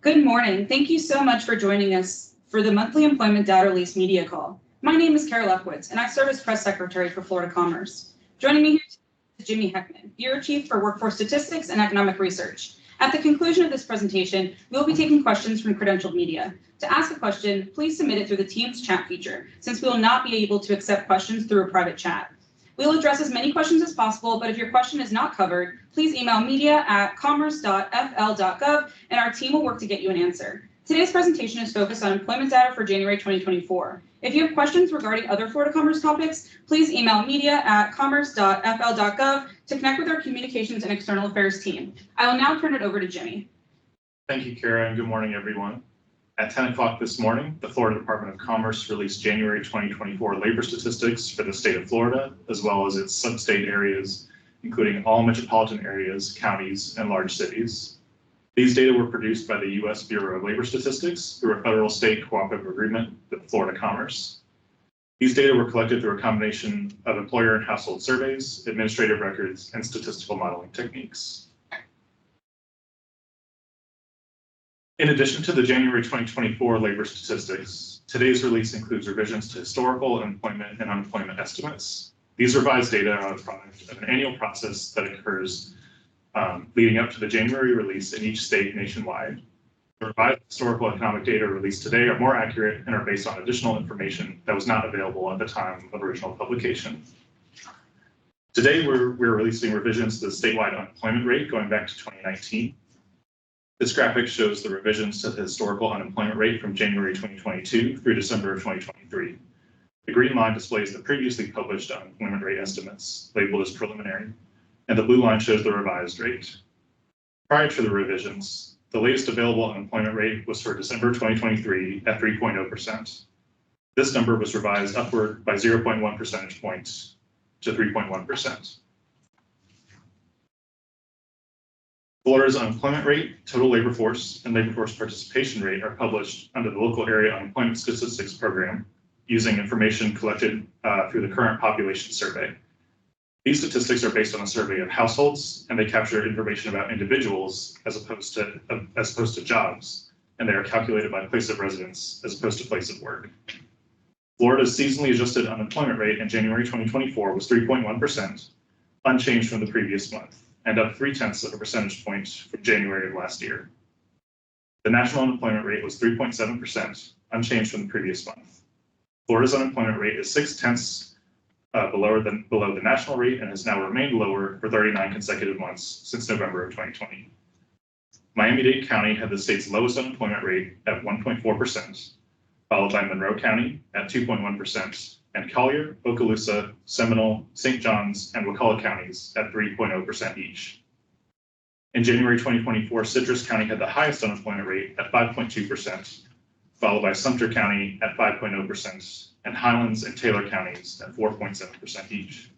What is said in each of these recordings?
Good morning. Thank you so much for joining us for the monthly employment data release media call. My name is Kara Lefkowitz, and I serve as press secretary for FloridaCommerce. Joining me here today is Jimmy Heckman, Bureau Chief for Workforce Statistics and Economic Research. At the conclusion of this presentation, we will be taking questions from credentialed media. To ask a question, please submit it through the Teams chat feature, since we will not be able to accept questions through a private chat. We will address as many questions as possible, but if your question is not covered, please email media@commerce.fl.gov and our team will work to get you an answer. Today's presentation is focused on employment data for January 2024. If you have questions regarding other Florida Commerce topics, please email media@commerce.fl.gov to connect with our communications and external affairs team. I will now turn it over to Jimmy. Thank you, Kara, and good morning, everyone. At 10 o'clock this morning, the Florida Department of Commerce released January 2024 labor statistics for the state of Florida, as well as its sub-state areas, including all metropolitan areas, counties, and large cities. These data were produced by the U.S. Bureau of Labor Statistics through a federal-state cooperative agreement with FloridaCommerce. These data were collected through a combination of employer and household surveys, administrative records, and statistical modeling techniques. In addition to the January 2024 labor statistics, today's release includes revisions to historical employment and unemployment estimates. These revised data are a product of an annual process that occurs leading up to the January release in each state nationwide. The revised historical economic data released today are more accurate and are based on additional information that was not available at the time of original publication. Today, we're releasing revisions to the statewide unemployment rate going back to 2019. This graphic shows the revisions to the historical unemployment rate from January 2022 through December of 2023. The green line displays the previously published unemployment rate estimates, labeled as preliminary, and the blue line shows the revised rate. Prior to the revisions, the latest available unemployment rate was for December 2023 at 3.0%. This number was revised upward by 0.1 percentage points to 3.1%. Florida's unemployment rate, total labor force, and labor force participation rate are published under the local area unemployment statistics program using information collected through the current population survey. These statistics are based on a survey of households, and they capture information about individuals as opposed to jobs, and they are calculated by place of residence as opposed to place of work. Florida's seasonally adjusted unemployment rate in January 2024 was 3.1%, unchanged from the previous month, and up 0.3 of a percentage point from January of last year. The national unemployment rate was 3.7%, unchanged from the previous month. Florida's unemployment rate is 0.6 below the national rate and has now remained lower for 39 consecutive months since November of 2020. Miami-Dade County had the state's lowest unemployment rate at 1.4%, followed by Monroe County at 2.1%, and Collier, Okaloosa, Seminole, St. Johns, and Wakulla counties at 3.0% each. In January 2024, Citrus County had the highest unemployment rate at 5.2%, followed by Sumter County at 5.0%, and Highlands and Taylor counties at 4.7% each.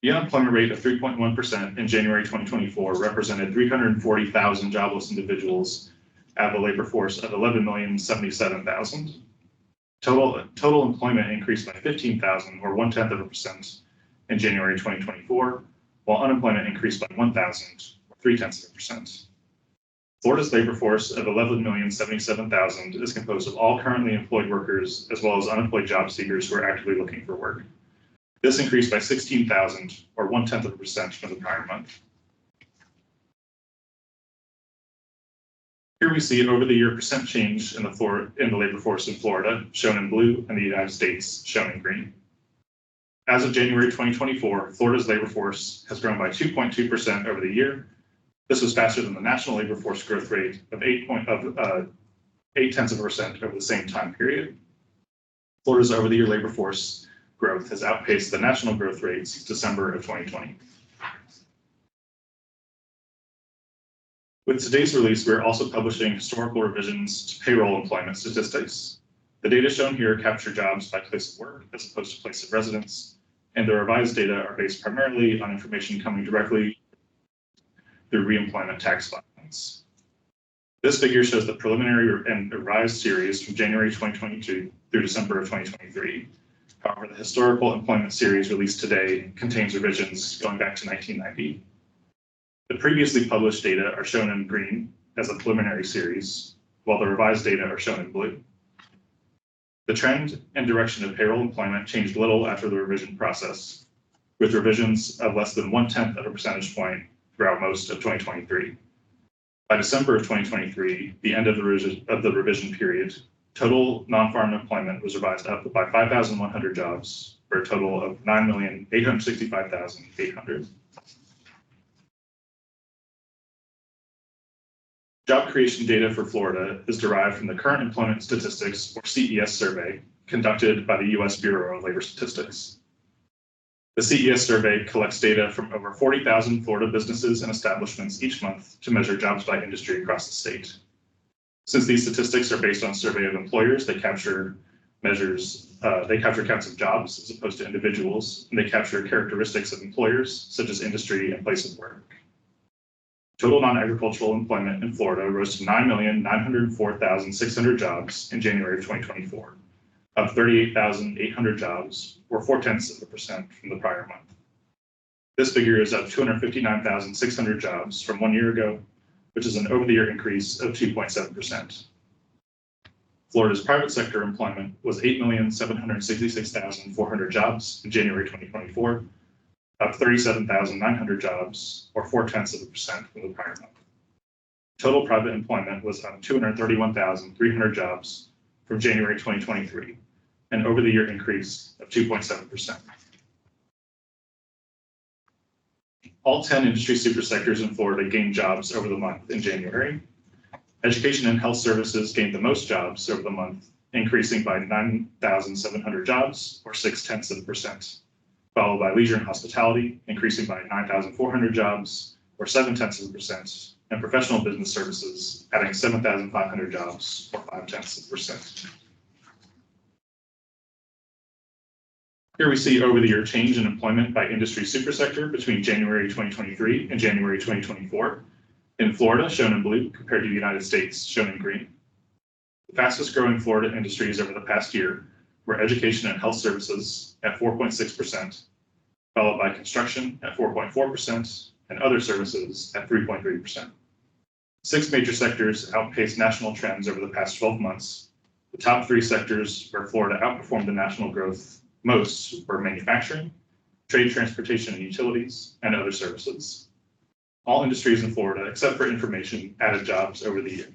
The unemployment rate of 3.1% in January 2024 represented 340,000 jobless individuals out of a labor force of 11,077,000. Total employment increased by 15,000 or 0.1% in January 2024, while unemployment increased by 1,000 or 0.3%. Florida's labor force of 11,077,000 is composed of all currently employed workers as well as unemployed job seekers who are actively looking for work. This increased by 16,000 or 0.1% from the prior month. Here we see over-the-year percent change in the labor force in Florida, shown in blue, and the United States, shown in green. As of January 2024, Florida's labor force has grown by 2.2% over the year. This was faster than the national labor force growth rate of 0.8% over the same time period. Florida's over-the-year labor force growth has outpaced the national growth rate since December of 2020. With today's release, we are also publishing historical revisions to payroll employment statistics. The data shown here capture jobs by place of work as opposed to place of residence, and the revised data are based primarily on information coming directly through reemployment tax filings. This figure shows the preliminary and revised series from January 2022 through December of 2023. However, the historical employment series released today contains revisions going back to 1990. The previously published data are shown in green as a preliminary series, while the revised data are shown in blue. The trend and direction of payroll employment changed little after the revision process, with revisions of less than 1/10 of a percentage point throughout most of 2023. By December of 2023, the end of the revision period, total non-farm employment was revised up by 5,100 jobs for a total of 9,865,800. Job creation data for Florida is derived from the Current Employment Statistics, or CES survey, conducted by the U.S. Bureau of Labor Statistics. The CES survey collects data from over 40,000 Florida businesses and establishments each month to measure jobs by industry across the state. Since these statistics are based on survey of employers, they capture counts of jobs as opposed to individuals, and they capture characteristics of employers, such as industry and place of work. Total non-agricultural employment in Florida rose to 9,904,600 jobs in January of 2024, up 38,800 jobs, or 0.4% from the prior month. This figure is up 259,600 jobs from 1 year ago, which is an over-the-year increase of 2.7%. Florida's private sector employment was 8,766,400 jobs in January 2024, up 37,900 jobs, or 0.4% from the prior month. Total private employment was up 231,300 jobs from January 2023, an over-the-year increase of 2.7%. All 10 industry supersectors in Florida gained jobs over the month in January. Education and health services gained the most jobs over the month, increasing by 9,700 jobs, or 0.6%, followed by leisure and hospitality, increasing by 9,400 jobs, or 0.7%, and professional business services, adding 7,500 jobs, or 0.5%. Here we see over-the-year change in employment by industry supersector between January 2023 and January 2024. In Florida, shown in blue, compared to the United States, shown in green. The fastest growing Florida industries over the past year were education and health services at 4.6%, followed by construction at 4.4%, and other services at 3.3%. 6 major sectors outpaced national trends over the past 12 months. The top 3 sectors where Florida outperformed the national growth most were manufacturing, trade, transportation, and utilities, and other services. All industries in Florida, except for information, added jobs over the year.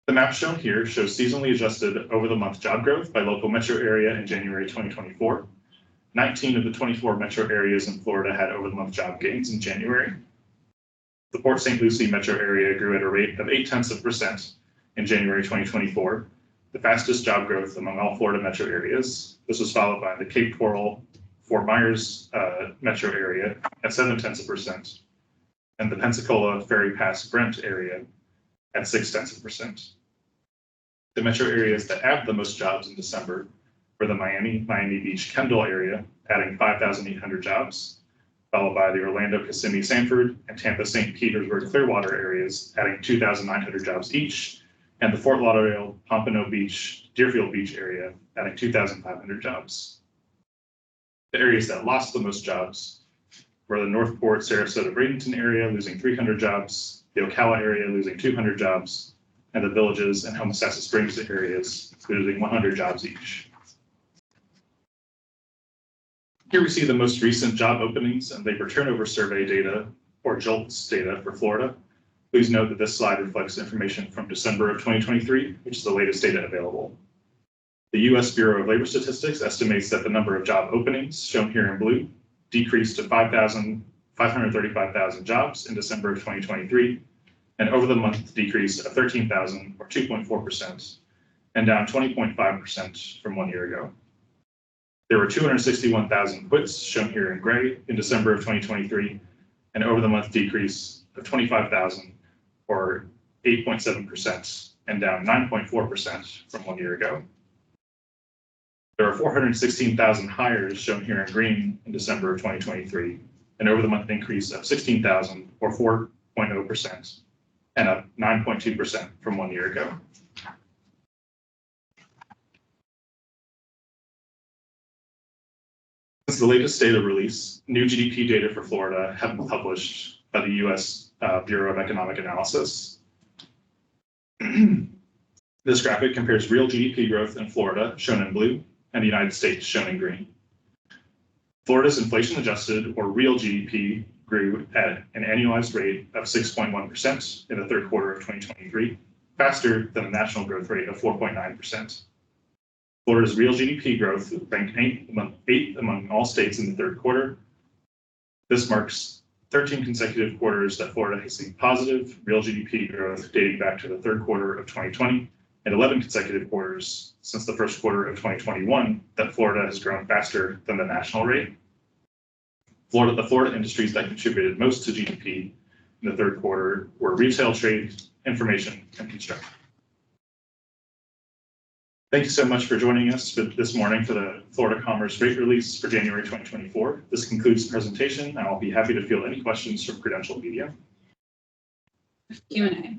The map shown here shows seasonally adjusted over-the-month job growth by local metro area in January 2024. 19 of the 24 metro areas in Florida had over-the-month job gains in January. The Port St. Lucie metro area grew at a rate of 0.8% in January 2024, the fastest job growth among all Florida metro areas. This was followed by the Cape Coral, Fort Myers metro area at 0.7%, and the Pensacola, Ferry Pass, Brent area at 0.6%. The metro areas that added the most jobs in December were the Miami Beach, Kendall area, adding 5,800 jobs, followed by the Orlando, Kissimmee, Sanford, and Tampa, St. Petersburg, Clearwater areas, adding 2,900 jobs each, and the Fort Lauderdale, Pompano Beach, Deerfield Beach area, adding 2,500 jobs. The areas that lost the most jobs were the Northport, Sarasota, Bradenton area, losing 300 jobs, the Ocala area losing 200 jobs, and the Villages and Homosassa Springs areas losing 100 jobs each. Here we see the most recent job openings and labor turnover survey data, or JOLTS data, for Florida. Please note that this slide reflects information from December of 2023, which is the latest data available. The U.S. Bureau of Labor Statistics estimates that the number of job openings, shown here in blue, decreased to 535,000 jobs in December of 2023, an over-the-month decrease of 13,000, or 2.4%, and down 20.5% from 1 year ago. There were 261,000 quits, shown here in gray, in December of 2023, an over-the-month decrease of 25,000, or 8.7%, and down 9.4% from 1 year ago. There are 416,000 hires, shown here in green, in December of 2023, an over-the-month increase of 16,000, or 4.0%, and up 9.2% from 1 year ago. Since the latest data release, new GDP data for Florida have been published by the U.S. Bureau of Economic Analysis. This graphic compares real GDP growth in Florida, shown in blue, and the United States, shown in green. Florida's inflation-adjusted, or real GDP, grew at an annualized rate of 6.1% in the third quarter of 2023, faster than the national growth rate of 4.9%. Florida's real GDP growth ranked eighth among all states in the third quarter. This marks 13 consecutive quarters that Florida has seen positive real GDP growth dating back to the third quarter of 2020, and 11 consecutive quarters since the first quarter of 2021 that Florida has grown faster than the national rate. The Florida industries that contributed most to GDP in the third quarter were retail, trade, information, and construction. Thank you so much for joining us this morning for the FloridaCommerce rate release for January 2024. This concludes the presentation, and I'll be happy to field any questions from credentialed media. Q&A.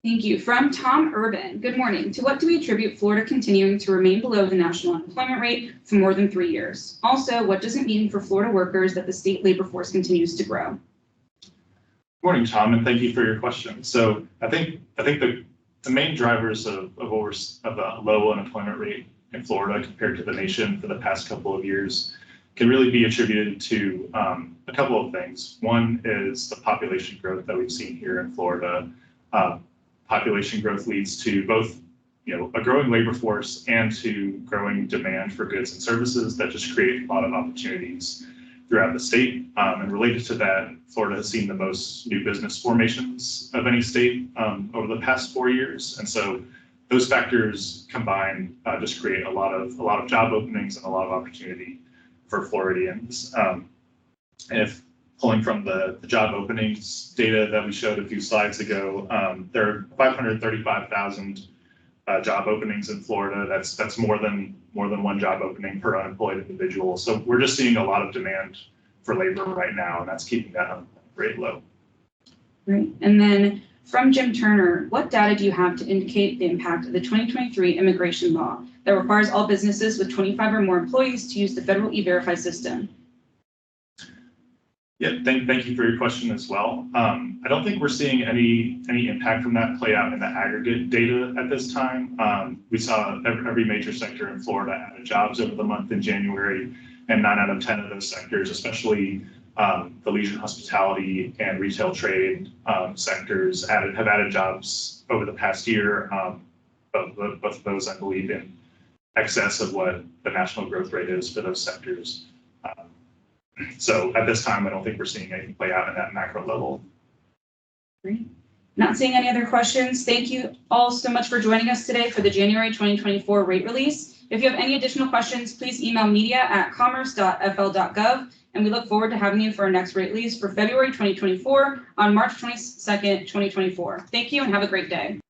Thank you. From Tom Urban, good morning. To what do we attribute Florida continuing to remain below the national unemployment rate for more than 3 years? Also, what does it mean for Florida workers that the state labor force continues to grow? Good morning, Tom, and thank you for your question. So I think the main drivers of the low unemployment rate in Florida compared to the nation for the past couple of years can really be attributed to a couple of things. One is the population growth that we've seen here in Florida. Population growth leads to both, a growing labor force and to growing demand for goods and services that just create a lot of opportunities throughout the state. And related to that, Florida has seen the most new business formations of any state over the past 4 years, and so those factors combined just create a lot of job openings and a lot of opportunity for Floridians. And if pulling from the job openings data that we showed a few slides ago, there are 535,000 job openings in Florida. That's more than one job opening per unemployed individual. So we're just seeing a lot of demand for labor right now, and that's keeping that unemployment rate low. Great. And then from Jim Turner, what data do you have to indicate the impact of the 2023 immigration law that requires all businesses with 25 or more employees to use the federal E-Verify system? Yeah, thank you for your question as well. I don't think we're seeing any impact from that play out in the aggregate data at this time. We saw every major sector in Florida added jobs over the month in January, and 9 out of 10 of those sectors, especially the leisure, hospitality, and retail trade sectors, have added jobs over the past year. Both of those, I believe, in excess of what the national growth rate is for those sectors. So at this time, I don't think we're seeing anything play out at that macro level. Great. Not seeing any other questions. Thank you all so much for joining us today for the January 2024 rate release. If you have any additional questions, please email media@commerce.fl.gov, and we look forward to having you for our next rate release for February 2024 on March 22nd, 2024. Thank you and have a great day.